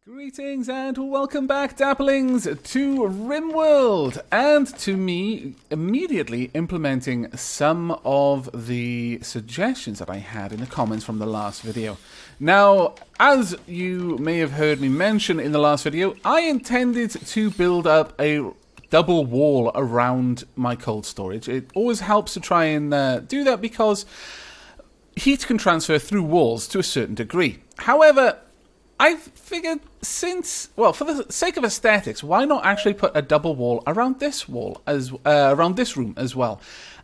Greetings and welcome back, Dapperlings, to Rimworld, and to me immediately implementing some of the suggestions that I had in the comments from the last video. Now, as you may have heard me mention in the last video, I intended to build up a double wall around my cold storage. It always helps to try and do that because heat can transfer through walls to a certain degree. However, I've figured for the sake of aesthetics, why not actually put a double wall around this wall, around this room as well?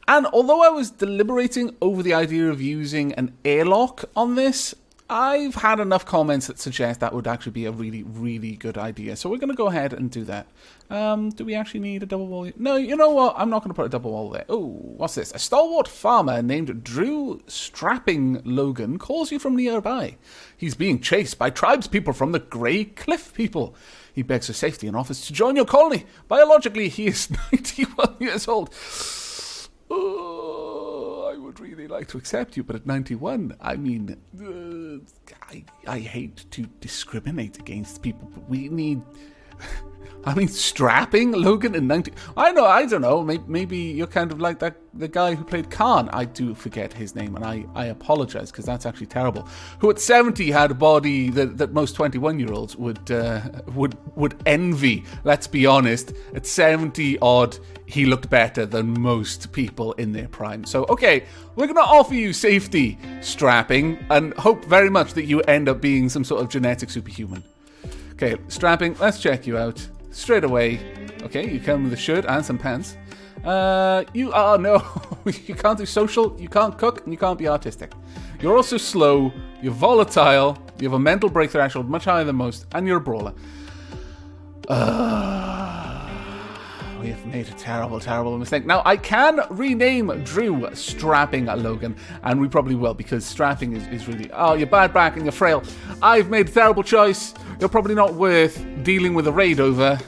And although I was deliberating over the idea of using an airlock on this, I've had enough comments that suggest that would actually be a really, really good idea. So we're going to go ahead and do that. Do we actually need a double wall? No, you know what? I'm not going to put a double wall there. Oh, what's this? A stalwart farmer named Drew Strapping Logan calls you from nearby. He's being chased by tribespeople from the Grey Cliff people. He begs for safety and offers to join your colony. Biologically, he is 91 years old. I would really like to accept you, but at 91, I mean, I hate to discriminate against people, but we need... I mean, Strapping Logan in 90... I don't know, maybe you're kind of like the guy who played Khan. I do forget his name, and I apologize, because that's actually terrible. Who at 70 had a body that most 21-year-olds would envy. Let's be honest, at 70-odd, he looked better than most people in their prime. So, okay, we're going to offer you safety, Strapping, and hope very much that you end up being some sort of genetic superhuman. Okay, Strapping, let's check you out. Straight away. Okay, you come with a shirt and some pants. No, you can't do social, you can't cook, and you can't be artistic. You're also slow, you're volatile, you have a mental break threshold much higher than most, and you're a brawler. We have made a terrible, terrible mistake. Now, I can rename Drew Strapping Logan, and we probably will, because strapping is really... Oh, you're bad back and you're frail. I've made a terrible choice. You're probably not worth dealing with a raid over.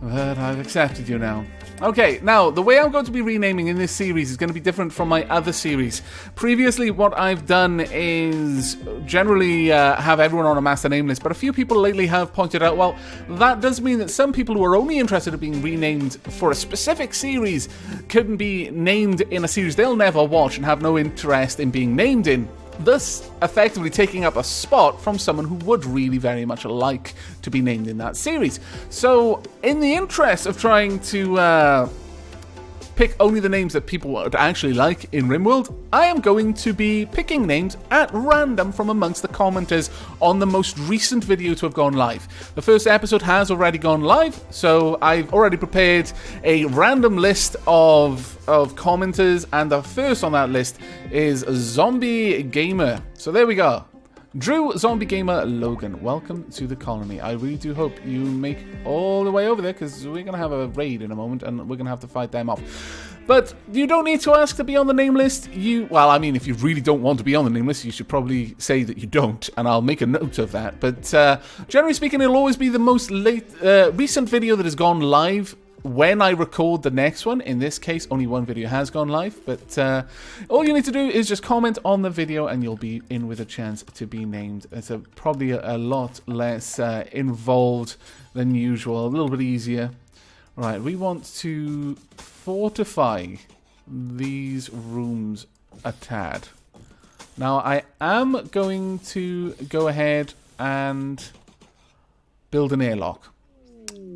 But I've accepted you now. Okay, now, the way I'm going to be renaming in this series is going to be different from my other series. Previously, what I've done is generally have everyone on a master name list, but a few people lately have pointed out, well, that does mean that some people who are only interested in being renamed for a specific series couldn't be named in a series they'll never watch and have no interest in being named in. Thus, effectively taking up a spot from someone who would really very much like to be named in that series. So, in the interest of trying to pick only the names that people would actually like in Rimworld, I am going to be picking names at random from amongst the commenters on the most recent video to have gone live. The first episode has already gone live, so I've already prepared a random list of commenters, and the first on that list is Zombie Gamer. So there we go. Drew Zombie Gamer Logan, welcome to the colony. I really do hope you make all the way over there, because we're going to have a raid in a moment, and we're going to have to fight them off. But you don't need to ask to be on the name list. Well, I mean, if you really don't want to be on the name list, you should probably say that you don't, and I'll make a note of that. But generally speaking, it'll always be the most recent video that has gone live when I record the next one. In this case, only one video has gone live, but all you need to do is just comment on the video and you'll be in with a chance to be named. It's probably a lot less involved than usual, a little bit easier. Right, we want to fortify these rooms a tad. Now, I am going to go ahead and build an airlock.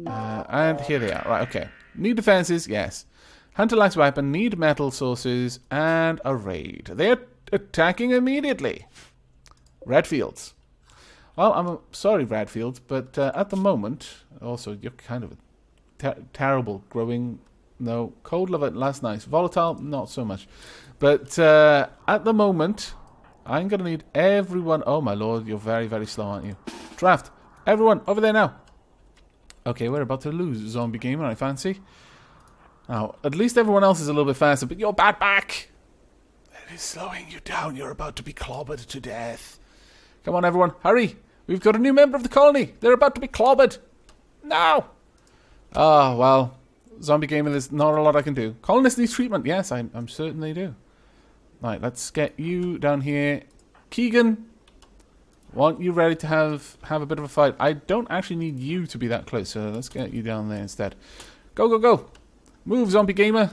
And here they are. Right, okay. Need defenses? Yes. Hunter lacks weapon, need metal sources, and a raid. They're attacking immediately. Redfields. Well, I'm sorry, Redfields, but at the moment, also, you're kind of terrible. Growing, no. Cold love it, last nice. Volatile, not so much. But at the moment, I'm going to need everyone. Oh, my lord, you're very, very slow, aren't you? Draft. Everyone, over there now. Okay, we're about to lose Zombie Gamer, I fancy. Now, at least everyone else is a little bit faster, but you're bad back. It is slowing you down. You're about to be clobbered to death. Come on, everyone, hurry. We've got a new member of the colony. They're about to be clobbered. No. Oh, well, Zombie Gamer, there's not a lot I can do. Colonists need treatment. Yes, I'm certain they do. Right, let's get you down here. Keegan, Want you ready to have a bit of a fight? I don't actually need you to be that close, so let's get you down there instead. Go, go, go! Move, zombie gamer!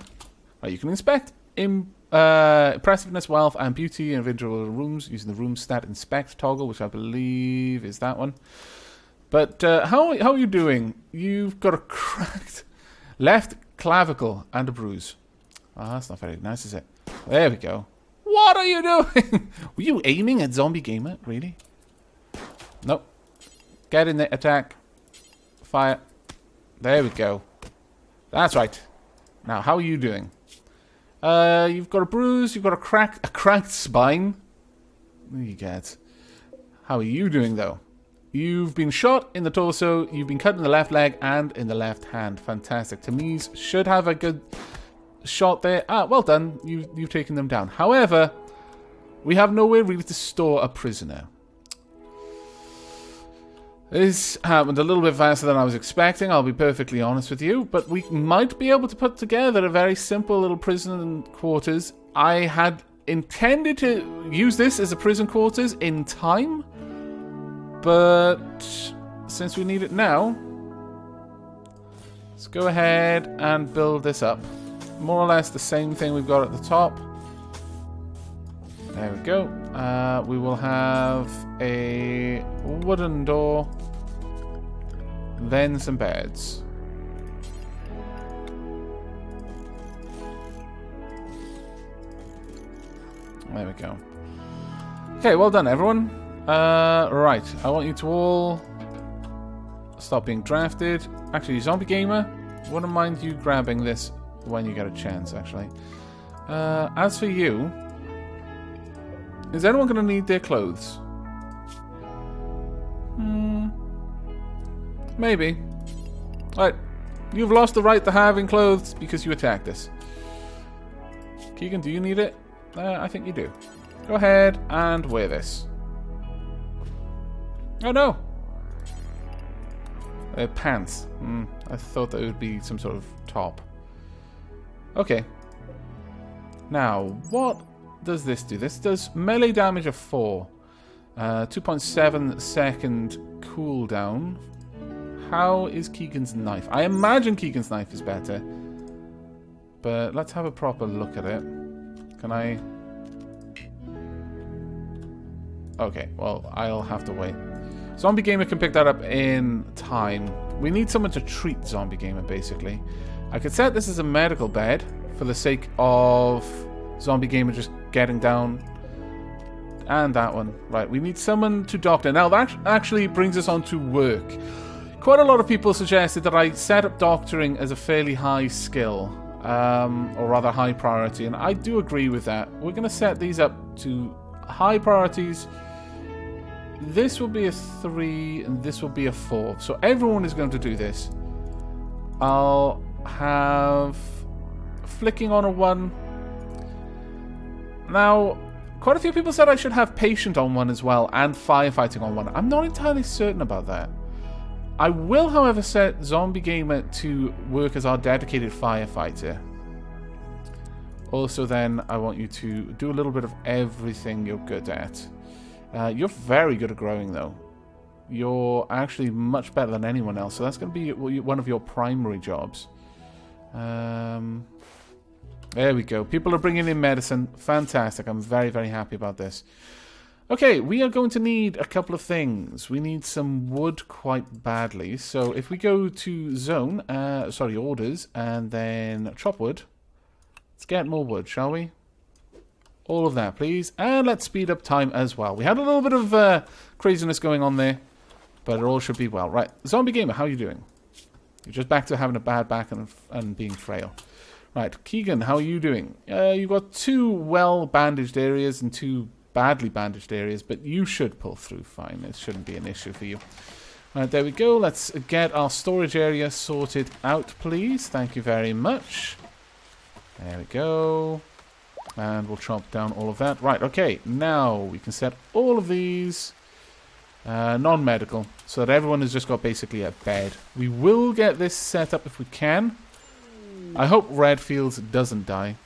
Right, you can inspect impressiveness, wealth, and beauty in individual rooms using the room stat inspect toggle, which I believe is that one. But how are you doing? You've got a cracked left clavicle and a bruise. Oh, that's not very nice, is it? There we go. What are you doing? Were you aiming at zombie gamer? Really? Nope. Get in there, attack. Fire. There we go. That's right. Now, how are you doing? You've got a bruise, you've got a cracked spine. There you get. How are you doing, though? You've been shot in the torso, you've been cut in the left leg and in the left hand. Fantastic. Tamise should have a good shot there. Ah, well done. You've taken them down. However, we have nowhere really to store a prisoner. This happened a little bit faster than I was expecting, I'll be perfectly honest with you, but we might be able to put together a very simple little prison quarters. I had intended to use this as a prison quarters in time, but since we need it now, let's go ahead and build this up. More or less the same thing we've got at the top. There we go. We will have a wooden door, then some beds. There we go. Okay, well done, everyone. Right, I want you to all stop being drafted. Actually, Zombie Gamer, wouldn't mind you grabbing this when you get a chance, actually. As for you, is anyone going to need their clothes? Maybe. Alright, you've lost the right to having clothes because you attacked us. Keegan, do you need it? I think you do. Go ahead and wear this. Oh no! Pants. I thought that would be some sort of top. Okay. Now, what does this do? This does melee damage of 4. 2.7 second cooldown. How is Keegan's knife? I imagine Keegan's knife is better. But let's have a proper look at it. Can I... Okay, well, I'll have to wait. Zombie Gamer can pick that up in time. We need someone to treat Zombie Gamer, basically. I could set this as a medical bed for the sake of Zombie Gamer just getting down. And that one. Right, we need someone to doctor. Now, that actually brings us on to work. Quite a lot of people suggested that I set up doctoring as a fairly high skill, or rather high priority, and I do agree with that. We're going to set these up to high priorities. This will be a 3, and this will be a 4. So everyone is going to do this. I'll have flicking on a 1. Now, quite a few people said I should have patient on 1 as well, and firefighting on 1. I'm not entirely certain about that. I will, however, set Zombie Gamer to work as our dedicated firefighter. Also, then, I want you to do a little bit of everything you're good at. You're very good at growing, though. You're actually much better than anyone else, so that's going to be one of your primary jobs. There we go. People are bringing in medicine. Fantastic. I'm very, very happy about this. Okay, we are going to need a couple of things. We need some wood quite badly. So if we go to zone, orders, and then chop wood. Let's get more wood, shall we? All of that, please. And let's speed up time as well. We had a little bit of craziness going on there, but it all should be well. Right, Zombie Gamer, how are you doing? You're just back to having a bad back and being frail. Right, Keegan, how are you doing? You've got 2 well-bandaged areas and 2 badly bandaged areas, but you should pull through fine. It shouldn't be an issue for you. Right, there we go. Let's get our storage area sorted out, please. Thank you very much. There we go. And we'll chop down all of that. Right, okay. Now we can set all of these non-medical so that everyone has just got basically a bed. We will get this set up if we can. I hope Redfields doesn't die.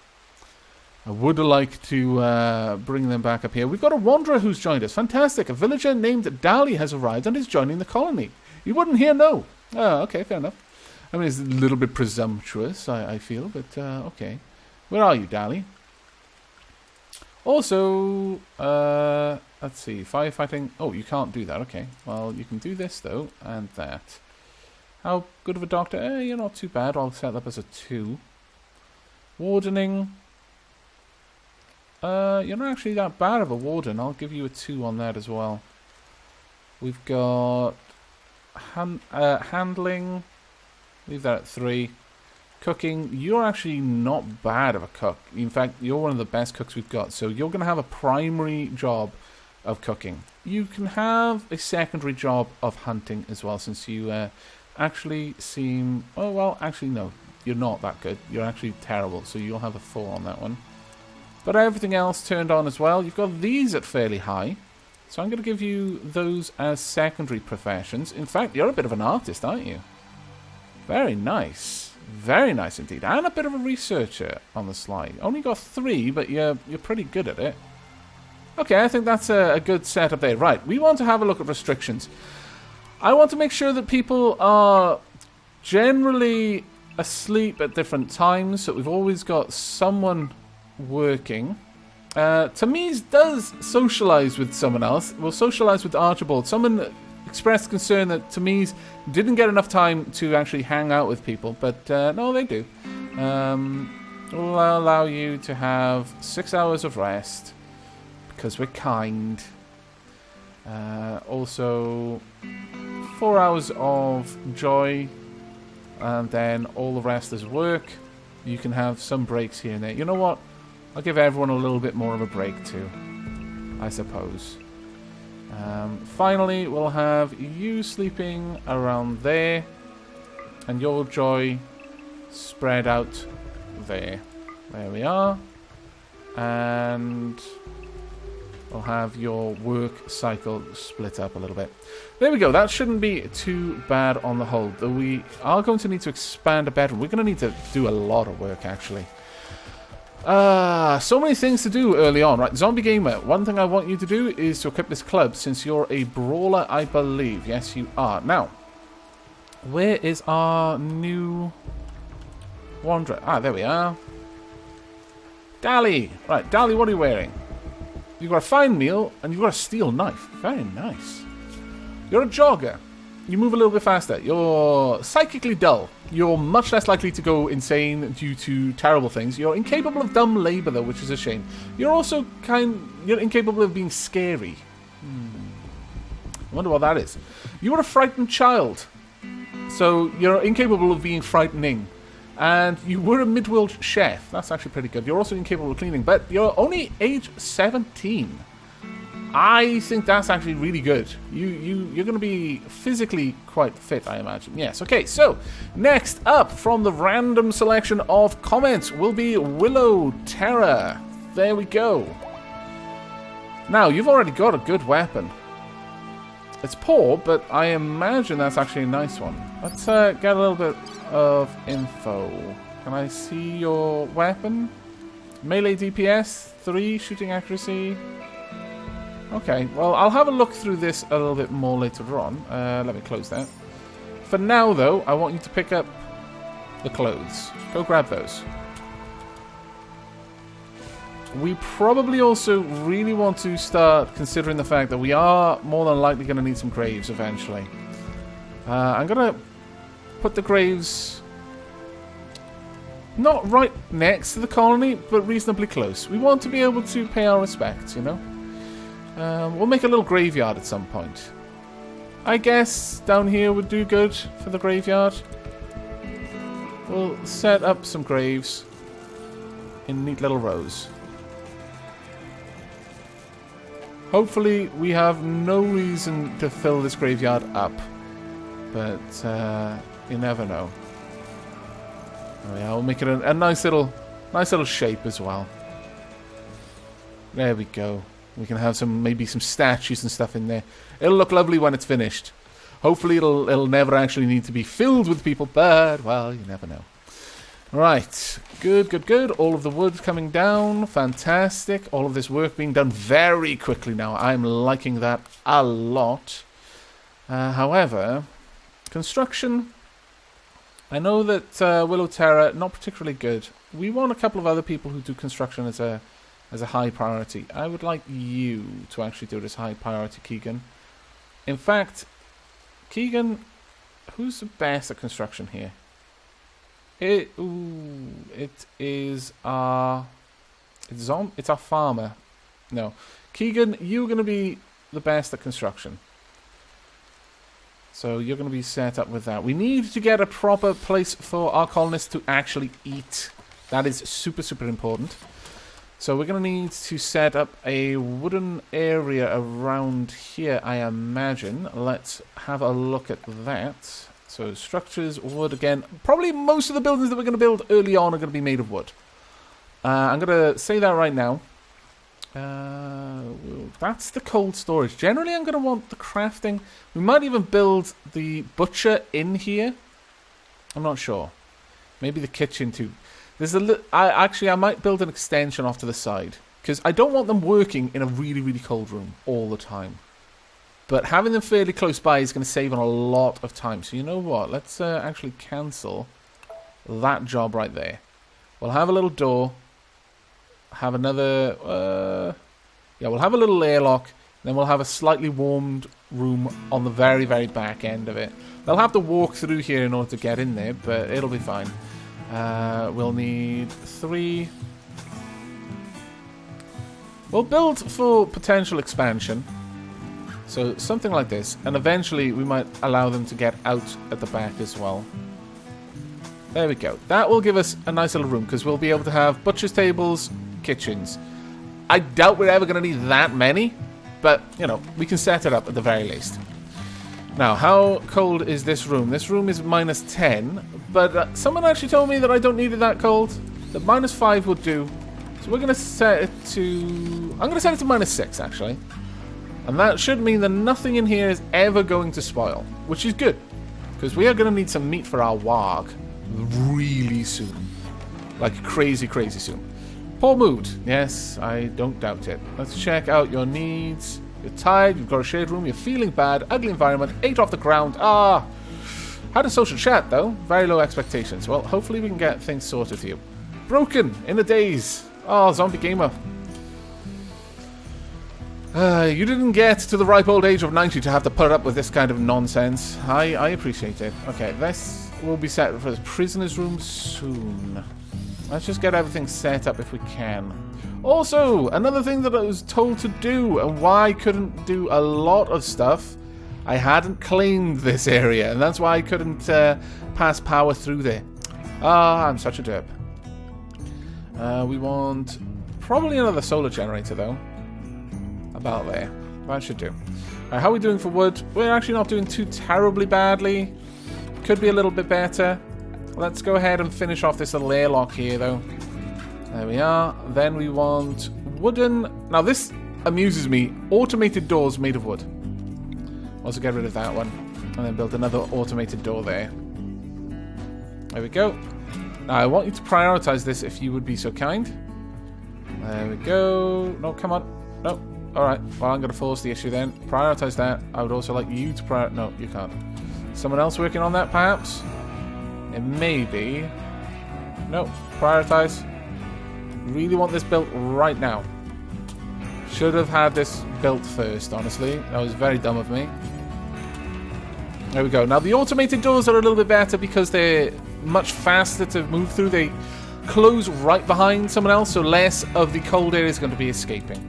I would like to bring them back up here. We've got a wanderer who's joined us. Fantastic. A villager named Dali has arrived and is joining the colony. You wouldn't hear no. Oh, okay, fair enough. I mean, it's a little bit presumptuous, I feel, but okay. Where are you, Dali? Also, let's see, firefighting. Oh, you can't do that. Okay, well, you can do this, though, and that. How good of a doctor? You're not too bad. I'll set that up as a 2. Wardening. You're not actually that bad of a warden. I'll give you a 2 on that as well. We've got handling. Leave that at 3. Cooking. You're actually not bad of a cook. In fact, you're one of the best cooks we've got. So you're going to have a primary job of cooking. You can have a secondary job of hunting as well, since you actually seem... Oh, well, actually, no. You're not that good. You're actually terrible. So you'll have a 4 on that one. But everything else turned on as well. You've got these at fairly high. So I'm going to give you those as secondary professions. In fact, you're a bit of an artist, aren't you? Very nice. Very nice indeed. And a bit of a researcher on the slide. Only got 3, but you're pretty good at it. Okay, I think that's a good setup there. Right, we want to have a look at restrictions. I want to make sure that people are generally asleep at different times. So we've always got someone working. Tamiz does socialise with someone else. We'll socialise with Archibald. Someone expressed concern that Tamiz didn't get enough time to actually hang out with people, but no, they do. We'll allow you to have 6 hours of rest because we're kind. Also, 4 hours of joy, and then all the rest is work. You can have some breaks here and there. You know what? I'll give everyone a little bit more of a break too, I suppose. Finally, we'll have you sleeping around there, and your joy spread out there. There we are. And we'll have your work cycle split up a little bit. There we go. That shouldn't be too bad on the whole. Though we are going to need to expand a bedroom. We're going to need to do a lot of work, actually. So many things to do early on. Right, Zombie Gamer, one thing I want you to do is to equip this club, since you're a brawler, I believe. Yes, you are. Now, where is our new wanderer? Ah, there we are. Dali. Right, Dali, what are you wearing? You've got a fine meal, and you've got a steel knife. Very nice. You're a jogger. You move a little bit faster. You're psychically dull. You're much less likely to go insane due to terrible things. You're incapable of dumb labor, though, which is a shame. You're also you're incapable of being scary. I wonder what that is. You are a frightened child. So you're incapable of being frightening. And you were a mid-world chef. That's actually pretty good. You're also incapable of cleaning, but you're only age 17. I think that's actually really good. You're going to be physically quite fit, I imagine. Yes, okay, so next up from the random selection of comments will be Willow Terror. There we go. Now, you've already got a good weapon. It's poor, but I imagine that's actually a nice one. Let's get a little bit of info. Can I see your weapon? Melee DPS, 3, shooting accuracy. Okay, well, I'll have a look through this a little bit more later on. Let me close that. For now, though, I want you to pick up the clothes. Go grab those. We probably also really want to start considering the fact that we are more than likely going to need some graves eventually. I'm going to put the graves not right next to the colony, but reasonably close. We want to be able to pay our respects, you know? We'll make a little graveyard at some point. I guess down here would do good for the graveyard. We'll set up some graves in neat little rows. Hopefully we have no reason to fill this graveyard up, but you never know. Oh yeah, we'll make it a nice little shape as well. There we go. We can have maybe some statues and stuff in there. It'll look lovely when it's finished. Hopefully it'll never actually need to be filled with people, but well, you never know. Right, good, good, good. All of the wood coming down, fantastic. All of this work being done very quickly now. I'm liking that a lot. However, construction, I know that Willow Terra, not particularly good. We want a couple of other people who do construction as a high priority. I would like you to actually do it as high priority, Keegan. In fact, Keegan, who's the best at construction here? It is our... It's our farmer. No. Keegan, you're going to be the best at construction. So you're going to be set up with that. We need to get a proper place for our colonists to actually eat. That is super, super important. So we're going to need to set up a wooden area around here, I imagine. Let's have a look at that. So structures, wood again. Probably most of the buildings that we're going to build early on are going to be made of wood. I'm going to say that right now. That's the cold storage. Generally, I'm going to want the crafting. We might even build the butcher in here. I'm not sure. Maybe the kitchen too. There's I might build an extension off to the side because I don't want them working in a really, really cold room all the time. But having them fairly close by is going to save on a lot of time. So you know what? Let's actually cancel that job right there. We'll have a little door. Have another... yeah, we'll have a little airlock. Then we'll have a slightly warmed room on the very, very back end of it. They'll have to walk through here in order to get in there, but it'll be fine. We'll need 3. We'll build for potential expansion. So something like this. And eventually we might allow them to get out at the back as well. There we go. That will give us a nice little room because we'll be able to have butcher's tables, kitchens. I doubt we're ever going to need that many. But, you know, we can set it up at the very least. Now, how cold is this room? This room is -10. But someone actually told me that I don't need it that cold. That -5 would do. So we're going to set it to... I'm going to set it to -6, actually. And that should mean that nothing in here is ever going to spoil. Which is good. Because we are going to need some meat for our warg. Really soon. Like crazy, crazy soon. Poor mood. Yes, I don't doubt it. Let's check out your needs. You're tired, you've got a shade room, you're feeling bad, ugly environment, 8 off the ground. Ah! Had a social chat, though. Very low expectations. Well, hopefully we can get things sorted for you. Broken in a daze. Oh, zombie gamer. You didn't get to the ripe old age of 90 to have to put up with this kind of nonsense. I appreciate it. Okay, this will be set for the prisoner's room soon. Let's just get everything set up if we can. Also, another thing that I was told to do, and why I couldn't do a lot of stuff, I hadn't claimed this area, and that's why I couldn't pass power through there. Ah, I'm such a derp. We want probably another solar generator, though. About there. That should do. Right, how are we doing for wood? We're actually not doing too terribly badly. Could be a little bit better. Let's go ahead and finish off this little airlock here, though. There we are. Then we want wooden... Now, this amuses me. Automated doors made of wood. Also get rid of that one. And then build another automated door there. There we go. Now, I want you to prioritize this if you would be so kind. There we go. No, come on. No. Alright. Well, I'm going to force the issue then. Prioritize that. I would also like you to prioritize... No, you can't. Someone else working on that, perhaps? It may be. No. Prioritize. Really want this built right now. Should have had this built first, honestly. That was very dumb of me. There we go. Now, the automated doors are a little bit better because they're much faster to move through. They close right behind someone else, so less of the cold air is going to be escaping,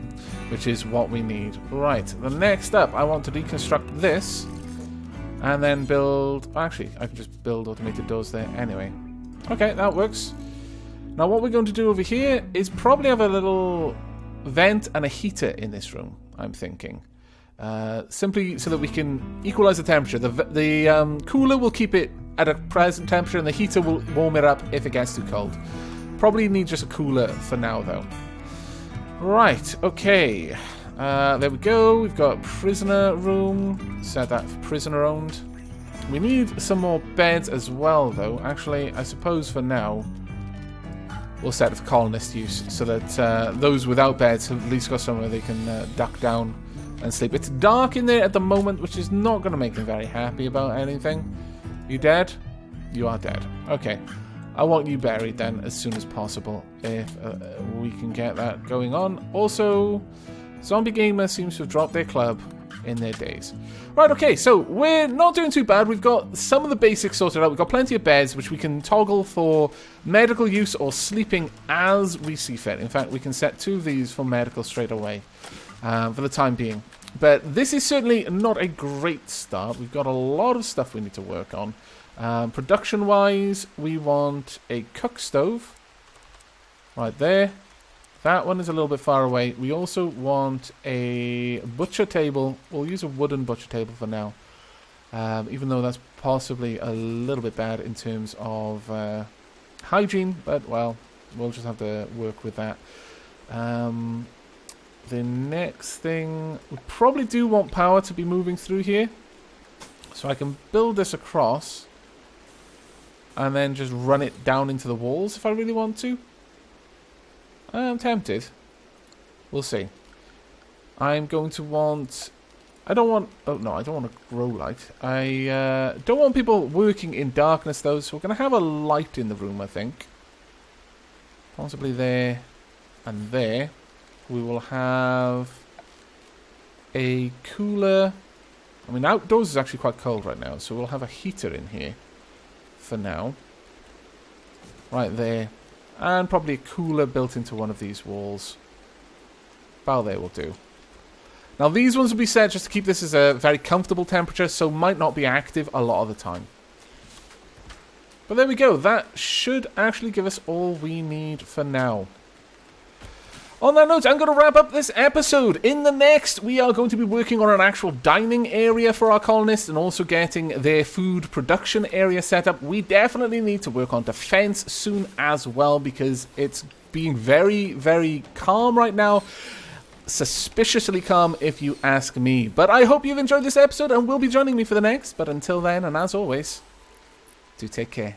which is what we need. Right. The next up, I want to deconstruct this and then build... Actually, I can just build automated doors there anyway. Okay, that works. Now, what we're going to do over here is probably have a little vent and a heater in this room, I'm thinking. Simply so that we can equalize the temperature. The cooler will keep it at a present temperature, and the heater will warm it up if it gets too cold. Probably need just a cooler for now, though. Right, okay. There we go. We've got prisoner room. Set that for prisoner owned. We need some more beds as well, though. Actually, I suppose for now, we'll set it for colonist use so that those without beds have at least got somewhere they can duck down and sleep. It's dark in there at the moment, which is not going to make them very happy about anything. You dead? You are dead. Okay. I want you buried then as soon as possible if we can get that going on. Also, Zombie Gamer seems to have dropped their club in their days. Right, okay, so we're not doing too bad. We've got some of the basics sorted out. We've got plenty of beds, which we can toggle for medical use or sleeping as we see fit. In fact, we can set 2 of these for medical straight away for the time being. But this is certainly not a great start. We've got a lot of stuff we need to work on. Production-wise, we want a cook stove right there. That one is a little bit far away. We also want a butcher table. We'll use a wooden butcher table for now. Even though that's possibly a little bit bad in terms of hygiene. But, well, we'll just have to work with that. The next thing... We probably do want power to be moving through here. So I can build this across. And then just run it down into the walls if I really want to. I'm tempted. We'll see. I'm going to want... I don't want... Oh, no, I don't want a grow light. I don't want people working in darkness, though, so we're going to have a light in the room, I think. Possibly there and there. We will have a cooler... I mean, outdoors is actually quite cold right now, so we'll have a heater in here for now. Right there. And probably a cooler built into one of these walls. About there will do. Now these ones will be set just to keep this as a very comfortable temperature, so might not be active a lot of the time. But there we go. That should actually give us all we need for now. On that note, I'm going to wrap up this episode. In the next, we are going to be working on an actual dining area for our colonists and also getting their food production area set up. We definitely need to work on defense soon as well because it's being very, very calm right now. Suspiciously calm, if you ask me. But I hope you've enjoyed this episode and will be joining me for the next. But until then, and as always, do take care.